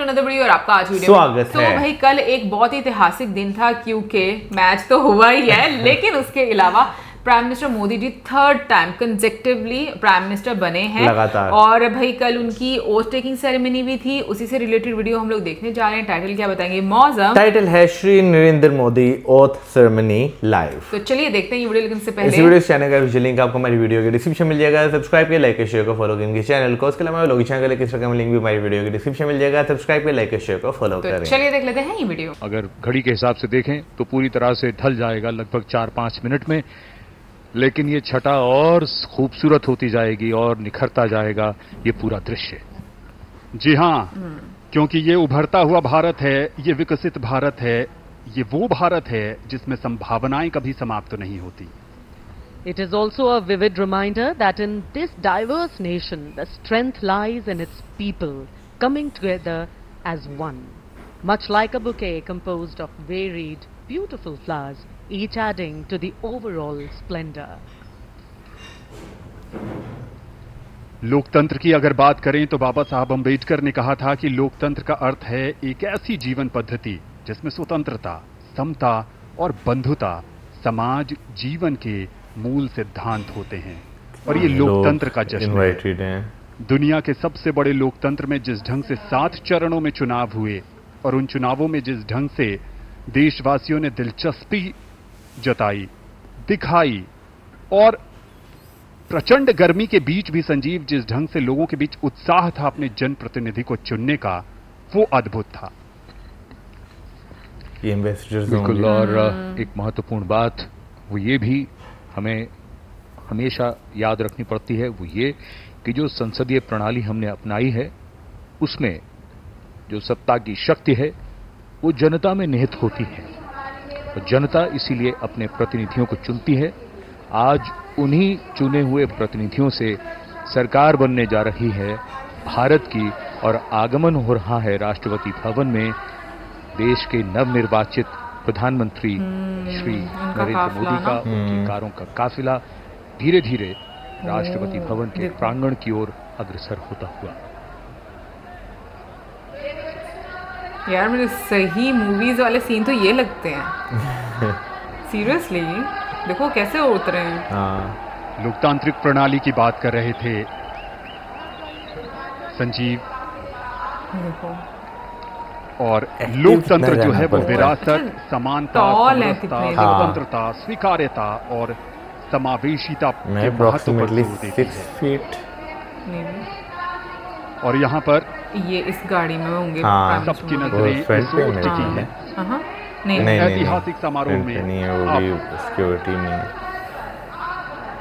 Another video और आपका आज वीडियो स्वागत है। भाई कल एक बहुत ही ऐतिहासिक दिन था क्योंकि मैच तो हुआ ही है लेकिन उसके अलावा prime minister Modi ji third time consecutively prime minister बने हैं लगातार। और भाई कल उनकी ओथ टेकिंग सेरेमनी भी थी, उसी से रिलेटेड वीडियो हम लोग देखने जा रहे हैं। टाइटल क्या बताएंगे मौसम? टाइटल है Shri Narendra Modi oath ceremony live. तो चलिए देखते हैं ये वीडियो, लेकिन इससे पहले इस वीडियो चैनल का लिंक आपको हमारी वीडियो के डिस्क्रिप्शन मिल जाएगा। सब्सक्राइब के लाइक शेयर को फॉलो करेंगे चैनल को। उसके अलावा लोग चैनल के इंस्टाग्राम लिंक भी हमारी वीडियो के डिस्क्रिप्शन मिल जाएगा। सब्सक्राइब के लाइक शेयर को फॉलो करें। चलिए देख लेते हैं ये वीडियो। अगर घड़ी के हिसाब से देखें तो पूरी तरह से ढल जाएगा लगभग 4-5 मिनट में, लेकिन ये छटा और खूबसूरत होती जाएगी और निखरता जाएगा ये पूरा दृश्य। जी हाँ, क्योंकि ये उभरता हुआ भारत है, ये विकसित भारत है, ये वो भारत है जिसमें संभावनाएं कभी समाप्त नहीं होती। It is also a vivid reminder that in this diverse nation, the strength lies in its people coming together as one, much like a bouquet composed of varied, beautiful flowers, each adding to the overall splendor. लोकतंत्र की अगर बात करें तो बाबा साहब अम्बेडकर ने कहा था कि लोकतंत्र का अर्थ है एक ऐसी जीवन पद्धति जिसमें स्वतंत्रता, समता और बंधुता समाज जीवन के मूल सिद्धांत होते हैं, और ये लोकतंत्र का जश्न है। दुनिया के सबसे बड़े लोकतंत्र में जिस ढंग से 7 चरणों में चुनाव हुए और उन चुनावों में जिस ढंग से देशवासियों ने दिलचस्पी जताई, दिखाई, और प्रचंड गर्मी के बीच भी संजीव जिस ढंग से लोगों के बीच उत्साह था अपने जनप्रतिनिधि को चुनने का, वो अद्भुत था। ये एम्बेसडर्स बिल्कुल। और एक महत्वपूर्ण बात वो ये भी हमें हमेशा याद रखनी पड़ती है, वो ये कि जो संसदीय प्रणाली हमने अपनाई है उसमें जो सत्ता की शक्ति है वो जनता में निहित होती है, और जनता इसीलिए अपने प्रतिनिधियों को चुनती है। आज उन्हीं चुने हुए प्रतिनिधियों से सरकार बनने जा रही है भारत की, और आगमन हो रहा है राष्ट्रपति भवन में देश के नवनिर्वाचित प्रधानमंत्री श्री नरेंद्र मोदी का, उनकी कारों का काफिला धीरे धीरे राष्ट्रपति भवन के प्रांगण की ओर अग्रसर होता हुआ। यार मेरे सही मूवीज वाले सीन तो ये लगते हैं सीरियसली, देखो कैसे उतरे हैं। लोकतांत्रिक प्रणाली की बात कर रहे थे संजीव, और लोकतंत्र जो है वो विरासत, समानता, स्वतंत्रता, स्वीकार्यता और समावेशिता के महत्व पर जोर देती है। और यहाँ पर ये इस गाड़ी में होंगे सबकी नजरें सोच चुकी है। नहीं, ऐतिहासिक समारोह में सिक्योरिटी में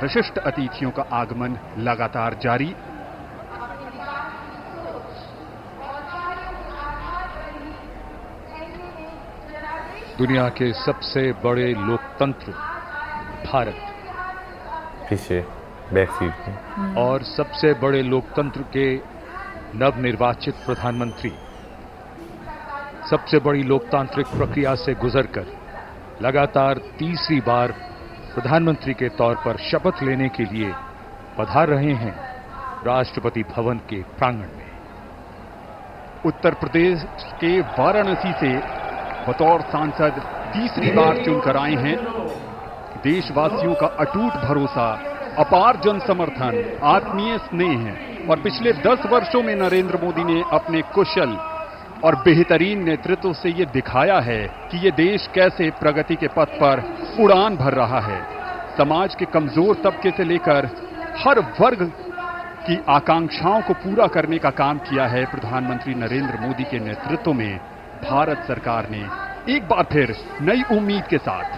विशिष्ट अतिथियों का आगमन लगातार जारी। दुनिया के सबसे बड़े लोकतंत्र भारत पीछे बैक सीट में, और सबसे बड़े लोकतंत्र के नवनिर्वाचित प्रधानमंत्री सबसे बड़ी लोकतांत्रिक प्रक्रिया से गुजरकर लगातार तीसरी बार प्रधानमंत्री के तौर पर शपथ लेने के लिए पधार रहे हैं राष्ट्रपति भवन के प्रांगण में। उत्तर प्रदेश के वाराणसी से बतौर सांसद तीसरी बार चुनकर आए हैं। देशवासियों का अटूट भरोसा, अपार जन समर्थन, आत्मीय स्नेह है, और पिछले 10 वर्षों में नरेंद्र मोदी ने अपने कुशल और बेहतरीन नेतृत्व से ये दिखाया है कि ये देश कैसे प्रगति के पथ पर उड़ान भर रहा है। समाज के कमजोर तबके से लेकर हर वर्ग की आकांक्षाओं को पूरा करने का काम किया है प्रधानमंत्री नरेंद्र मोदी के नेतृत्व में भारत सरकार ने, एक बार फिर नई उम्मीद के साथ।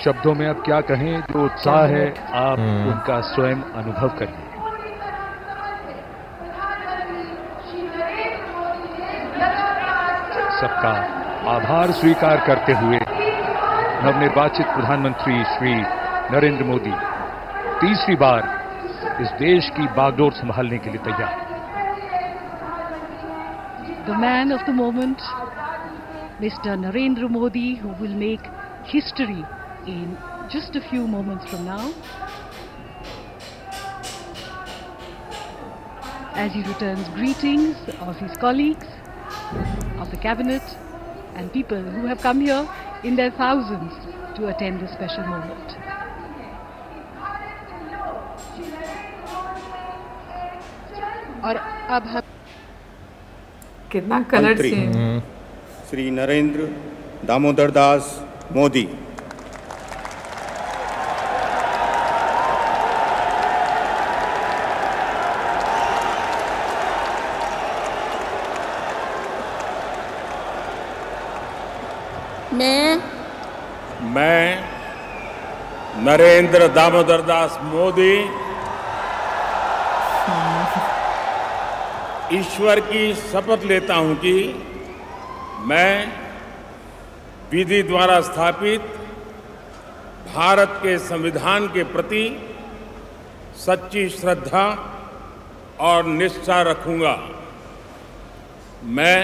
शब्दों में अब क्या कहें, जो उत्साह है आप उनका स्वयं अनुभव करिए। सबका आभार स्वीकार करते हुए नवनिर्वाचित प्रधानमंत्री श्री नरेंद्र मोदी तीसरी बार इस देश की बागडोर संभालने के लिए तैयार। The man of the moment, Mr. Narendra Modi, who will make history in just a few moments from now. as he returns greetings of his colleagues, of the cabinet and people who have come here in their thousands to attend this special moment. और अब हम कितना colour मंत्री scene. Shri Narendra Damodar Das Modi. मैं नरेंद्र दामोदर दास मोदी ईश्वर की शपथ लेता हूं कि मैं विधि द्वारा स्थापित भारत के संविधान के प्रति सच्ची श्रद्धा और निष्ठा रखूंगा। मैं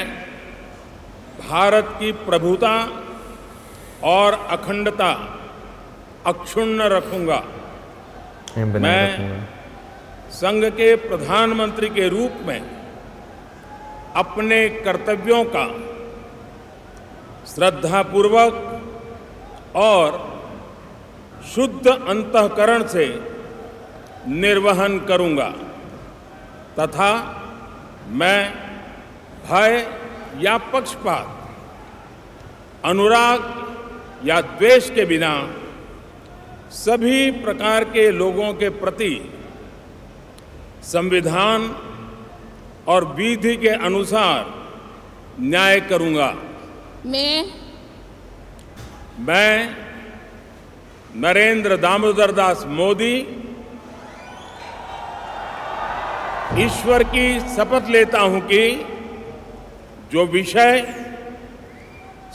भारत की प्रभुता और अखंडता अक्षुण्ण रखूंगा। मैं संघ के प्रधानमंत्री के रूप में अपने कर्तव्यों का श्रद्धापूर्वक और शुद्ध अंतःकरण से निर्वहन करूंगा तथा मैं भय या पक्षपात, अनुराग या द्वेष के बिना सभी प्रकार के लोगों के प्रति संविधान और विधि के अनुसार न्याय करूंगा। मैं नरेंद्र दामोदर दास मोदी ईश्वर की शपथ लेता हूं कि जो विषय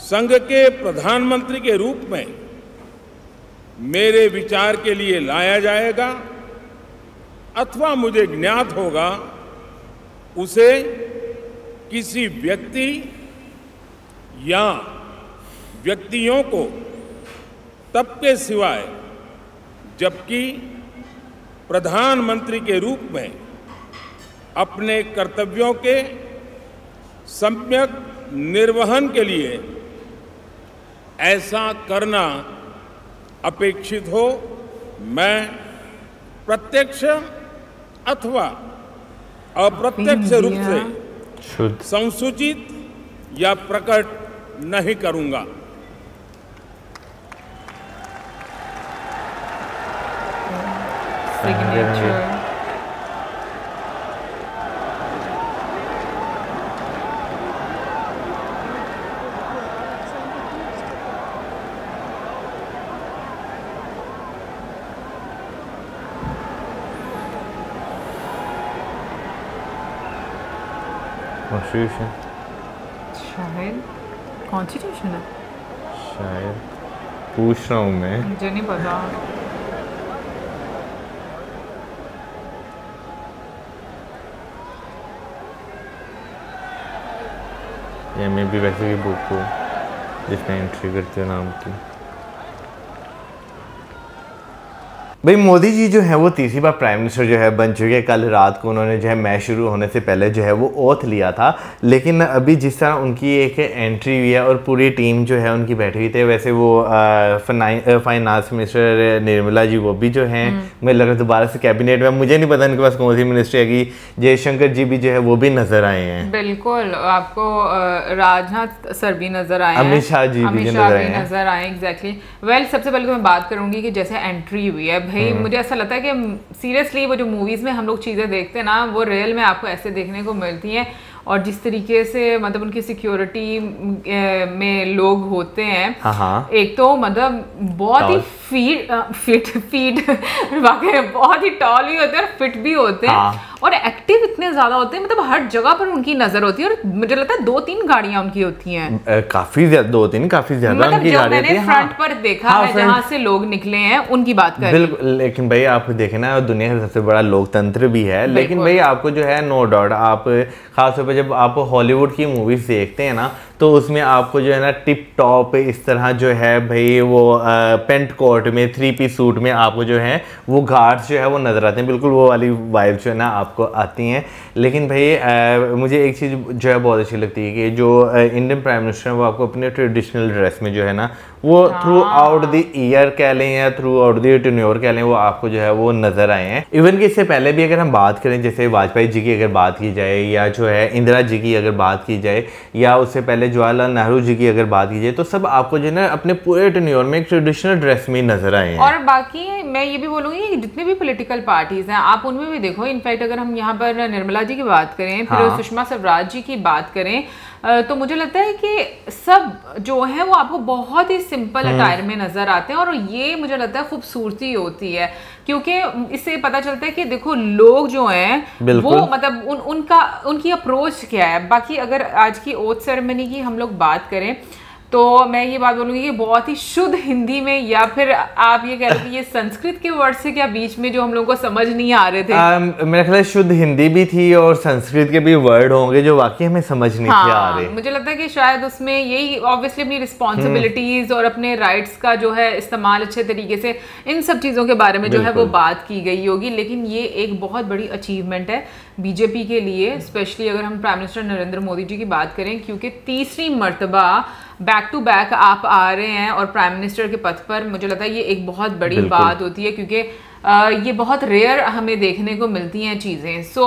संघ के प्रधानमंत्री के रूप में मेरे विचार के लिए लाया जाएगा अथवा मुझे ज्ञात होगा उसे किसी व्यक्ति या व्यक्तियों को तब के सिवाय जबकि प्रधानमंत्री के रूप में अपने कर्तव्यों के सम्यक निर्वहन के लिए ऐसा करना अपेक्षित हो, मैं प्रत्यक्ष अथवा अप्रत्यक्ष रूप से संसूचित या प्रकट नहीं करूंगा। कॉन्स्टिट्यूशन शायद कॉन्स्टिट्यूशन है, शायद पूछ रहा हूँ मैं, मुझे नहीं पता। या मैं भी वैसे भी बुक को जिसमें एंट्री करते हो नाम की। भाई मोदी जी जो है वो तीसरी बार प्राइम मिनिस्टर जो है बन चुके हैं। कल रात को उन्होंने जो है मैच शुरू होने से पहले जो है वो ओथ लिया था, लेकिन अभी जिस तरह उनकी एक एंट्री हुई है और पूरी टीम जो है उनकी बैठी हुई थी, वैसे वो फाइनेंस मिनिस्टर निर्मला जी वो भी जो हैं मुझे लग रहा है दोबारा से कैबिनेट में, मुझे नहीं पता इनके पास कौन सी मिनिस्ट्री है कि जयशंकर जी भी जो है वो भी नजर आए हैं। बिल्कुल, आपको राजनाथ सर भी नजर आए, अमित शाह जी भी नजर आए। एग्जैक्टली। वेल, सबसे पहले तो मैं बात करूंगी कि जैसे एंट्री हुई है, भाई मुझे ऐसा लगता है कि सीरियसली वो जो मूवीज में हम लोग चीजें देखते हैं ना, वो रियल में आपको ऐसे देखने को मिलती हैं। और जिस तरीके से मतलब उनकी सिक्योरिटी में लोग होते हैं, हाँ। एक तो मतलब बहुत ही फिट वाकई बहुत ही टॉल भी होते हैं और फिट भी होते हैं, हाँ। और एक्टिव इतने ज्यादा होते हैं, मतलब हर जगह पर उनकी नजर होती है। और मुझे लगता है 2-3 गाड़ियां उनकी होती हैं, काफी ज्यादा, 2-3 काफी ज्यादा मतलब उनकी गाड़ियां मैंने फ्रंट पर देखा है जहां से लोग निकले हैं उनकी बात कर। बिल्कुल, लेकिन भाई आप देखें ना, दुनिया का सबसे बड़ा लोकतंत्र भी है, लेकिन भाई आपको जो है नो डाउट, आप खासतौर पर जब आप हॉलीवुड की मूवीज देखते हैं ना, तो उसमें आपको जो है ना टिप टॉप इस तरह जो है भाई वो पेंट कोट में 3 पीस सूट में आपको जो है वो घाट्स जो है वो नज़र आते हैं, बिल्कुल वो वाली वाइब जो है ना आपको आती हैं। लेकिन भाई मुझे एक चीज़ जो है बहुत अच्छी लगती है कि जो इंडियन प्राइम मिनिस्टर हैं वो आपको अपने ट्रेडिशनल ड्रेस में जो है ना वो थ्रू आउट द ईयर कह लें या थ्रू आउट द टेन्योर कह लें, वो आपको जो है वो नज़र आए हैं। इवन कि इससे पहले भी अगर हम बात करें, जैसे वाजपेयी जी की अगर बात की जाए या जो है इंदिरा जी की अगर बात की जाए या उससे पहले जवाहरलाल नेहरू जी की अगर बात की जाए, तो सब आपको जो है ना अपने पूरे टेन्योर में एक ट्रेडिशनल ड्रेस में नजर आए हैं। और बाकी मैं ये भी बोलूँगी कि जितने भी पॉलिटिकल पार्टीज हैं आप उनमें भी देखो, इनफैक्ट अगर हम यहाँ पर निर्मला जी की बात करें, फिर सुषमा स्वराज जी की बात करें, तो मुझे लगता है कि सब जो है वो आपको बहुत ही सिंपल अटायर में नजर आते हैं और ये मुझे लगता है खूबसूरती होती है, क्योंकि इससे पता चलता है कि देखो लोग जो हैं वो मतलब उनकी अप्रोच क्या है। बाकी अगर आज की ओथ सेरेमनी की हम लोग बात करें तो मैं ये बात बोलूँगी कि बहुत ही शुद्ध हिंदी में, या फिर आप ये कह रहे कि ये संस्कृत के वर्ड से क्या बीच में जो हम लोगों को समझ नहीं आ रहे थे। मेरा ख्याल है शुद्ध हिंदी भी थी और संस्कृत के भी वर्ड होंगे जो वाकई हमें समझ नहीं थे आ रहे। मुझे लगता है कि शायद उसमें यही ऑब्वियसली अपनी रिस्पॉन्सिबिलिटीज और अपने राइट्स का जो है इस्तेमाल अच्छे तरीके से, इन सब चीज़ों के बारे में जो है वो बात की गई होगी। लेकिन ये एक बहुत बड़ी अचीवमेंट है बीजेपी के लिए, स्पेशली अगर हम प्राइम मिनिस्टर नरेंद्र मोदी जी की बात करें, क्योंकि तीसरी मर्तबा बैक टू बैक आप आ रहे हैं और प्राइम मिनिस्टर के पद पर। मुझे लगता है ये एक बहुत बड़ी बात होती है, क्योंकि ये बहुत रेयर हमें देखने को मिलती हैं चीज़ें। सो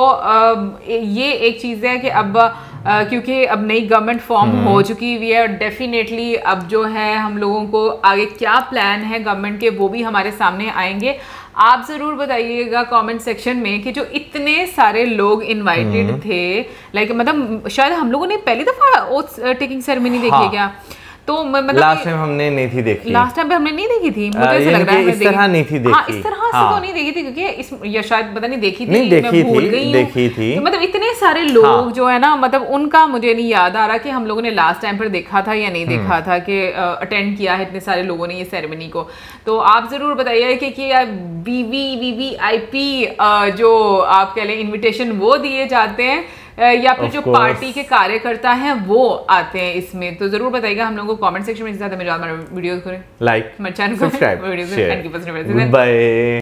ये एक चीज़ है कि अब क्योंकि अब नई गवर्नमेंट फॉर्म हो चुकी हुई है और डेफिनेटली अब जो है हम लोगों को आगे क्या प्लान है गवर्नमेंट के वो भी हमारे सामने आएंगे। आप ज़रूर बताइएगा कमेंट सेक्शन में कि जो इतने सारे लोग इनवाइटेड थे, लाइक मतलब शायद हम लोगों ने पहली दफ़ा ओथ टेकिंग सेरेमनी देखी है क्या? तो मतलब लास्ट टाइम हमने नहीं थी देखी, लास्ट टाइम पे हमने नहीं देखी थी, मुझे ऐसा लग रहा है इस तरह नहीं थी देखी। इस तरह से तो नहीं देखी थी, क्योंकि इस या शायद पता नहीं देखी थी, नहीं देखी मैं भूल गई देखी थी। तो मतलब इतने सारे लोग जो है ना, मतलब उनका मुझे नहीं याद आ रहा कि हम लोगों ने लास्ट टाइम पर देखा था या नहीं देखा था कि अटेंड किया है इतने सारे लोगों ने ये सेरेमनी को। तो आप जरूर बताइए कि VVIP जो आप कह लें इन्विटेशन वो दिए जाते हैं या फिर जो पार्टी के कार्यकर्ता हैं वो आते हैं इसमें, तो जरूर बताइएगा हम लोगों को कमेंट सेक्शन में। वीडियो करें लाइक, हमारे चैनल को सब्सक्राइब, बाय।